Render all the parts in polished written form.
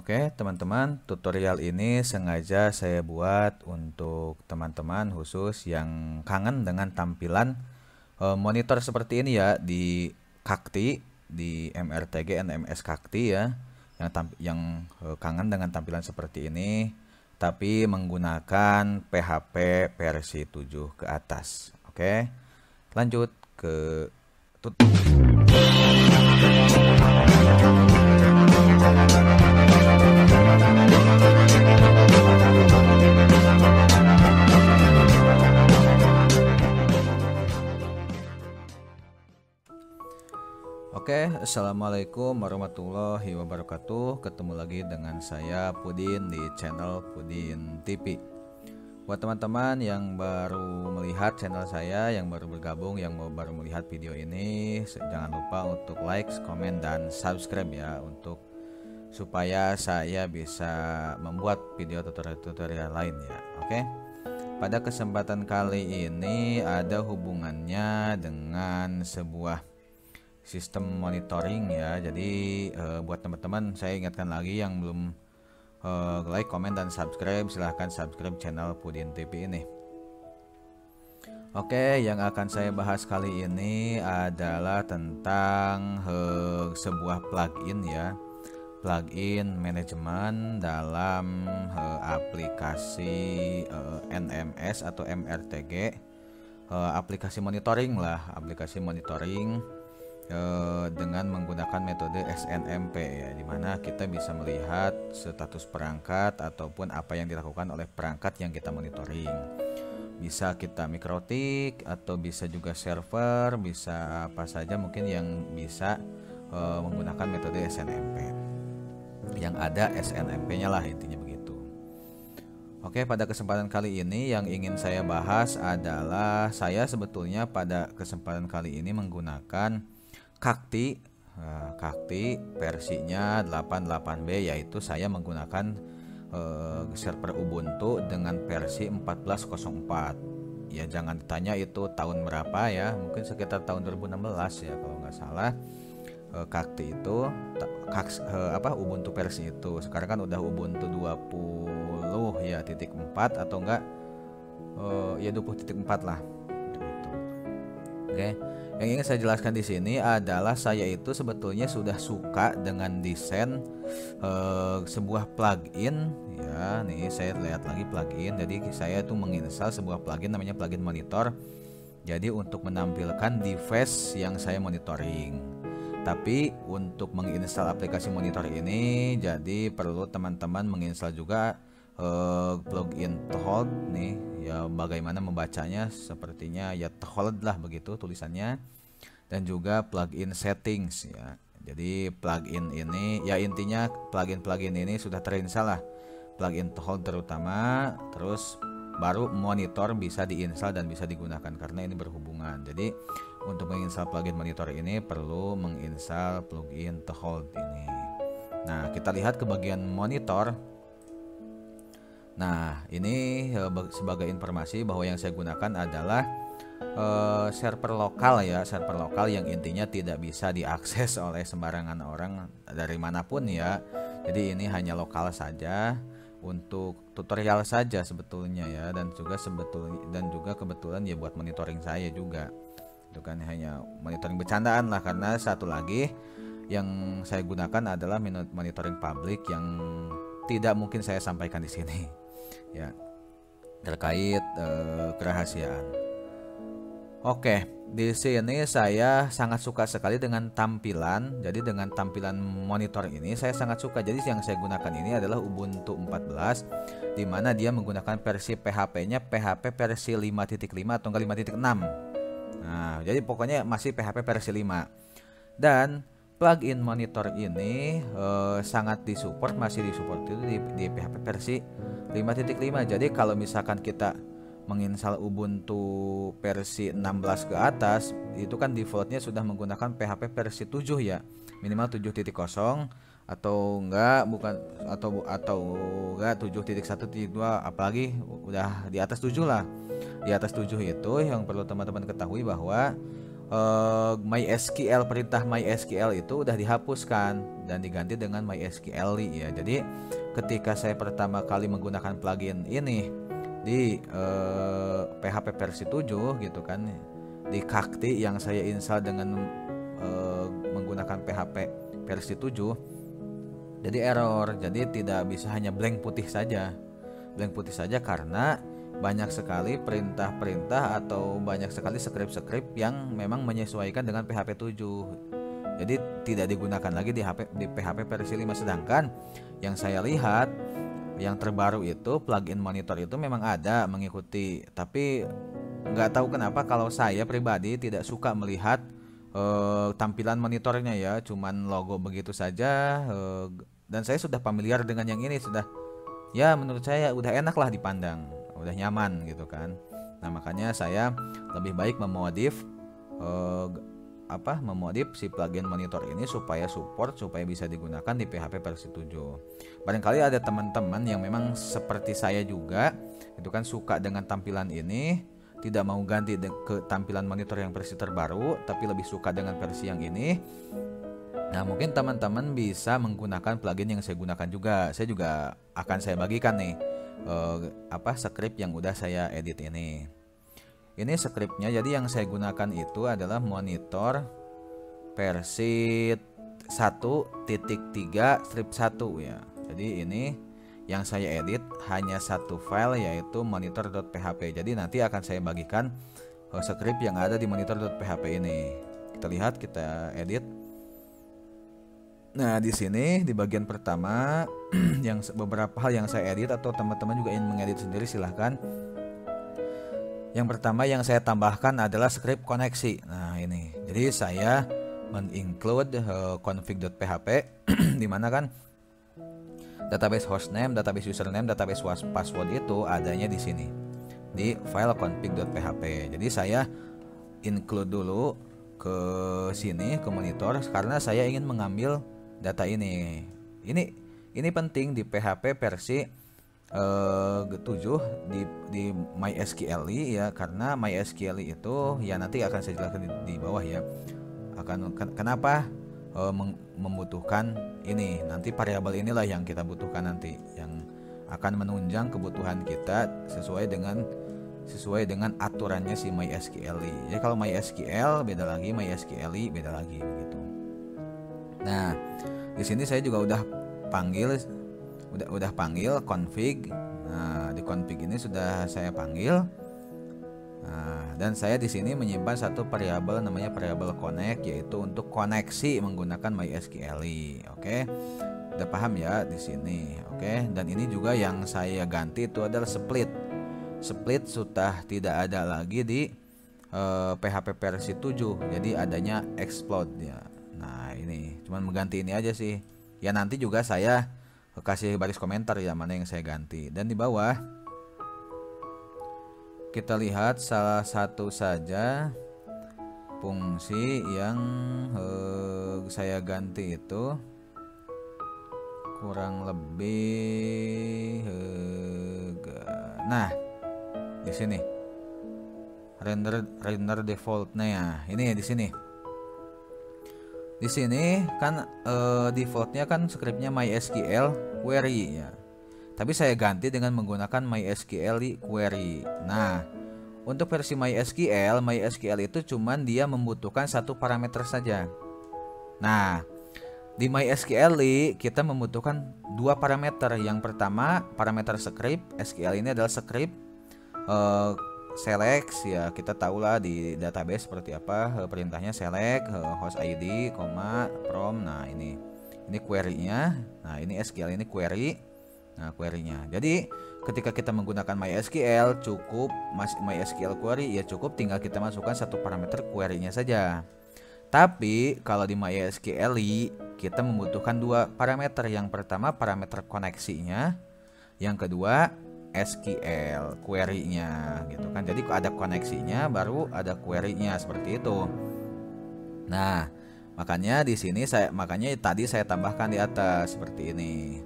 Oke, teman-teman, tutorial ini sengaja saya buat untuk teman-teman khusus yang kangen dengan tampilan monitor seperti ini ya di Kakti, di MRTG NMS Kakti ya, yang kangen dengan tampilan seperti ini, tapi menggunakan PHP versi 7 ke atas. Oke, lanjut ke Oke, assalamualaikum warahmatullahi wabarakatuh. Ketemu lagi dengan saya Pudin di channel Pudin TV. Buat teman-teman yang baru melihat channel saya, yang baru bergabung, yang baru melihat video ini, jangan lupa untuk like, komen, dan subscribe ya, untuk supaya saya bisa membuat video tutorial lain ya. Oke. Pada kesempatan kali ini ada hubungannya dengan sebuah sistem monitoring ya. Jadi buat teman-teman saya ingatkan lagi yang belum like, komen, dan subscribe, silahkan subscribe channel Pudin TV ini. Oke, yang akan saya bahas kali ini adalah tentang sebuah plugin ya, plugin manajemen dalam aplikasi NMS atau MRTG, aplikasi monitoring lah, aplikasi monitoring dengan menggunakan metode SNMP ya, dimana kita bisa melihat status perangkat ataupun apa yang dilakukan oleh perangkat yang kita monitoring. Bisa kita mikrotik atau bisa juga server, bisa apa saja mungkin yang bisa menggunakan metode SNMP. Yang ada SNMP-nya lah, intinya begitu. Oke, pada kesempatan kali ini yang ingin saya bahas adalah saya sebetulnya pada kesempatan kali ini menggunakan Kakti, Kakti versinya 88B, yaitu saya menggunakan server Ubuntu dengan versi 14.04. Ya, jangan ditanya itu tahun berapa ya, mungkin sekitar tahun 2016 ya kalau nggak salah. Kakti itu Ubuntu versi itu. Sekarang kan udah Ubuntu 20 ya titik 4 atau enggak ya 20.4 lah gitu. Oke. Yang ingin saya jelaskan di sini adalah saya itu sebetulnya sudah suka dengan desain sebuah plugin ya. Nih saya lihat lagi plugin. Jadi saya itu menginstal sebuah plugin namanya plugin monitor. Jadi untuk menampilkan device yang saya monitoring. Tapi untuk menginstal aplikasi monitor ini, jadi perlu teman-teman menginstal juga plugin Thold nih ya, bagaimana membacanya, sepertinya ya Thold lah begitu tulisannya, dan juga plugin settings ya. Jadi plugin ini ya intinya plugin ini sudah terinstall lah, plugin Thold terutama, terus baru monitor bisa diinstal dan bisa digunakan karena ini berhubungan. Jadi untuk menginstal plugin monitor ini perlu menginstal plugin Thold ini. Nah, kita lihat ke bagian monitor. Nah, ini sebagai informasi bahwa yang saya gunakan adalah server lokal ya, server lokal yang intinya tidak bisa diakses oleh sembarangan orang dari manapun ya. Jadi ini hanya lokal saja untuk tutorial saja sebetulnya ya, dan juga kebetulan ya buat monitoring saya juga. Itu kan hanya monitoring bercandaan lah, karena satu lagi yang saya gunakan adalah monitoring publik yang tidak mungkin saya sampaikan di sini ya, terkait kerahasiaan. Oke, di sini saya sangat suka sekali dengan tampilan. Jadi dengan tampilan monitor ini saya sangat suka. Jadi yang saya gunakan ini adalah Ubuntu 14, di mana dia menggunakan versi PHP-nya PHP versi 5.5 atau enggak 5.6. Nah, jadi pokoknya masih PHP versi 5. Dan plugin monitor ini sangat masih disupport itu di PHP versi 5.5. Jadi kalau misalkan kita menginstal Ubuntu versi 16 ke atas, itu kan defaultnya sudah menggunakan PHP versi 7 ya, minimal 7.0 atau enggak enggak 7.1.2, apalagi udah di atas 7 lah. Di atas 7 itu yang perlu teman-teman ketahui bahwa MySQL, perintah MySQL itu udah dihapuskan dan diganti dengan MySQL ya. Jadi ketika saya pertama kali menggunakan plugin ini di PHP versi 7 gitu kan, di Kakti yang saya install dengan menggunakan PHP versi 7, jadi error. Jadi tidak bisa hanya blank putih saja karena banyak sekali perintah-perintah atau banyak sekali script-script yang memang menyesuaikan dengan PHP 7. Jadi tidak digunakan lagi di PHP versi 5. Sedangkan yang saya lihat yang terbaru itu plugin monitor itu memang ada mengikuti, tapi nggak tahu kenapa kalau saya pribadi tidak suka melihat tampilan monitornya ya, cuman logo begitu saja. Dan saya sudah familiar dengan yang ini, sudah ya menurut saya udah enak lah dipandang, udah nyaman gitu kan. Nah makanya saya lebih baik memodif si plugin monitor ini supaya bisa digunakan di PHP versi 7. Barangkali ada teman-teman yang memang seperti saya juga itu kan, suka dengan tampilan ini, tidak mau ganti ke tampilan monitor yang versi terbaru, tapi lebih suka dengan versi yang ini. Nah mungkin teman-teman bisa menggunakan plugin yang saya gunakan juga. Saya juga akan saya bagikan nih script yang udah saya edit ini. Ini scriptnya, jadi yang saya gunakan itu adalah monitor versi 1.3 strip 1 ya. Jadi ini yang saya edit hanya satu file, yaitu monitor.php. Jadi nanti akan saya bagikan script yang ada di monitor.php ini. Kita lihat, kita edit. Nah, di sini di bagian pertama yang beberapa hal yang saya edit, atau teman-teman juga ingin mengedit sendiri silahkan. Yang pertama yang saya tambahkan adalah script koneksi. Nah, ini. Jadi saya men-include config.php di mana kan database hostname, database username, database password itu adanya di sini di file config.php. Jadi saya include dulu ke sini ke monitor karena saya ingin mengambil data ini. Ini penting di PHP versi 7 di MySQL ya, karena MySQL itu ya nanti akan saya jelaskan di bawah ya. Kenapa membutuhkan ini, nanti variabel inilah yang kita butuhkan nanti, yang akan menunjang kebutuhan kita sesuai dengan aturannya si MySQL. Jadi kalau MySQL beda lagi, MySQL beda lagi begitu. Nah, di sini saya juga udah panggil config. Nah, di config ini sudah saya panggil. Nah, dan saya di sini menyimpan satu variabel namanya variabel connect, yaitu untuk koneksi menggunakan MySQL. Oke. Udah paham ya di sini. Oke, dan ini juga yang saya ganti itu adalah split. Split sudah tidak ada lagi di PHP versi 7. Jadi adanya explode ya. Nah, ini cuman mengganti ini aja sih. Ya nanti juga saya kasih baris komentar ya mana yang saya ganti. Dan di bawah kita lihat salah satu saja fungsi yang saya ganti itu kurang lebih nah di sini render defaultnya ya. Ini di sini. Di sini kan defaultnya kan scriptnya MySQL query ya. Tapi saya ganti dengan menggunakan MySQL query. Nah, untuk versi MySQL itu cuman dia membutuhkan satu parameter saja. Nah, di MySQL kita membutuhkan dua parameter. Yang pertama parameter script. SQL ini adalah script select ya, kita tahulah di database seperti apa perintahnya, select host ID, from. Nah, ini query-nya. Nah, ini SQL ini query. Nah, query-nya. Jadi ketika kita menggunakan MySQL cukup MySQL query ya, cukup tinggal kita masukkan satu parameter query-nya saja. Tapi kalau di MySQL kita membutuhkan dua parameter. Yang pertama parameter koneksinya, yang kedua SQL query-nya gitu kan. Jadi ada koneksinya baru ada query-nya, seperti itu. Nah, makanya di sini tadi saya tambahkan di atas seperti ini.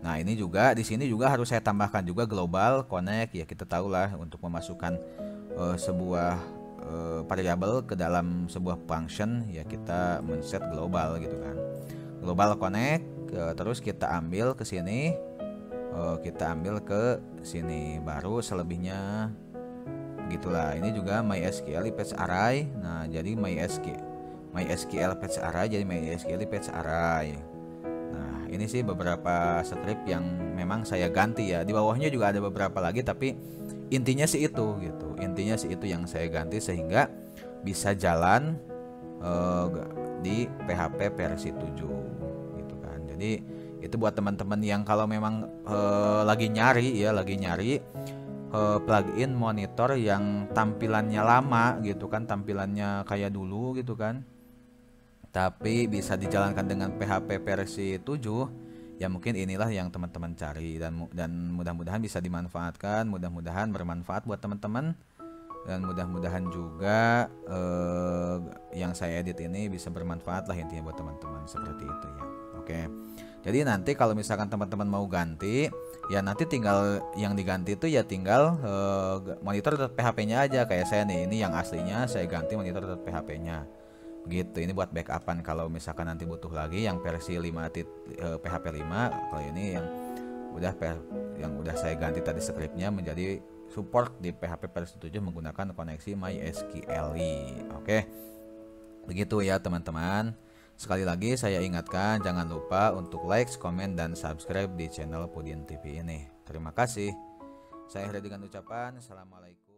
Nah, ini juga di sini juga harus saya tambahkan juga global connect ya, kita tahulah untuk memasukkan sebuah variabel ke dalam sebuah function, ya kita men-set global gitu kan. Global connect, terus kita ambil ke sini, baru selebihnya begitulah. Ini juga MySQL fetch array. Nah, jadi MySQL fetch array jadi MySQL fetch array. Nah, ini sih beberapa script yang memang saya ganti ya. Di bawahnya juga ada beberapa lagi, tapi intinya sih itu gitu. Intinya sih itu yang saya ganti sehingga bisa jalan di PHP versi 7 gitu kan. Jadi itu buat teman-teman yang kalau memang lagi nyari plugin monitor yang tampilannya lama gitu kan, tampilannya kayak dulu gitu kan, tapi bisa dijalankan dengan PHP versi 7, ya mungkin inilah yang teman-teman cari, dan mudah-mudahan bisa dimanfaatkan, mudah-mudahan bermanfaat buat teman-teman, dan mudah-mudahan juga yang saya edit ini bisa bermanfaat lah intinya buat teman-teman, seperti itu ya. Oke. Jadi nanti kalau misalkan teman-teman mau ganti, ya nanti tinggal yang diganti itu ya tinggal monitor.php-nya aja. Kayak saya nih, ini yang aslinya saya ganti monitor.php-nya. Begitu. Ini buat backupan kalau misalkan nanti butuh lagi yang versi 5 PHP 5. Kalau ini yang udah saya ganti tadi scriptnya menjadi support di PHP versi 7 menggunakan koneksi MySQL. Oke. Begitu ya teman-teman. Sekali lagi saya ingatkan, jangan lupa untuk like, komen, dan subscribe di channel Pudin TV ini. Terima kasih. Saya akhiri dengan ucapan Assalamualaikum.